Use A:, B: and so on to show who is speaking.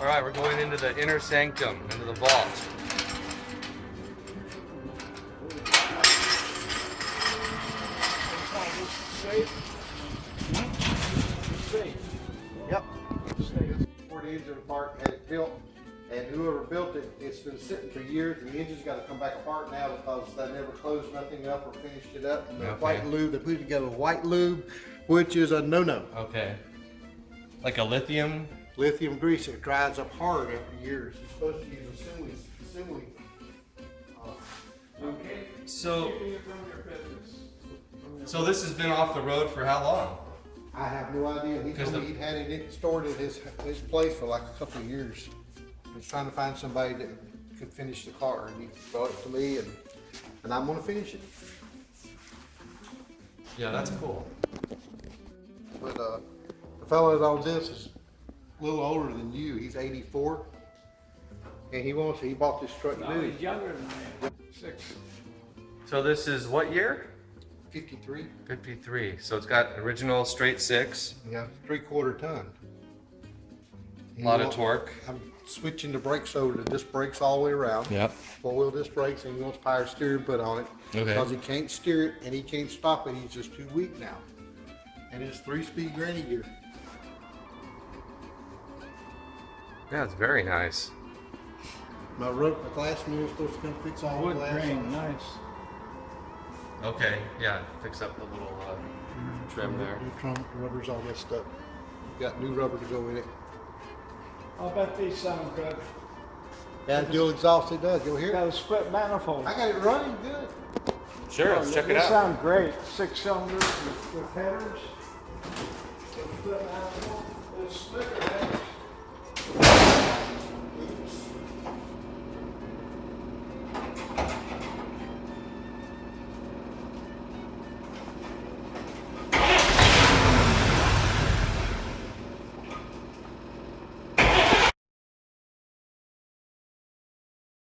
A: All right, we're going into the inner sanctum, into the vault.
B: Yep. 40 engine apart, had it built, and whoever built it, it's been sitting for years, and the engine's got to come back apart now because they never closed nothing up or finished it up. And the white lube, they put it together with white lube, which is a no-no.
A: Okay. Like a lithium?
B: Lithium grease, it dries up hard after years. You're supposed to use assembly.
C: Okay.
A: So
C: Keeping it from your business.
A: So this has been off the road for how long?
B: I have no idea. He told me he'd had it stored at his place for like a couple of years. He was trying to find somebody that could finish the car, and he brought it to me, and I'm gonna finish it.
A: Yeah, that's cool.
B: But the fellow that owns this is a little older than you. He's 84, and he bought this truck
C: No,
B: new.
C: he's younger than I am. 6.
A: So this is what year?
B: 53.
A: 53. So it's got original straight six.
B: Yeah, 3/4 ton.
A: A lot of torque.
B: I'm switching the brakes over to disc brakes all the way around.
A: Yep.
B: 4-wheel disc brakes, and he wants power steering put on it.
A: Okay.
B: Because he can't steer it and he can't stop it. He's just too weak now. And it's 3-speed granny gear.
A: Yeah, it's very nice.
B: My glass mirror is supposed to come fix all the
C: Wood
B: glass.
C: grain, nice.
A: Okay, yeah, fix up the little trim there.
B: New trunk, rubbers, all that stuff. Got new rubber to go in it.
C: I'll bet these sound good.
B: Yeah, dual exhaust it does. You'll hear
C: Got
B: it.
C: a split manifold.
B: I got it running good.
A: Sure, let's check it
C: They
A: out.
C: sound great. 6 cylinders with headers. Split manifold. It's slicker than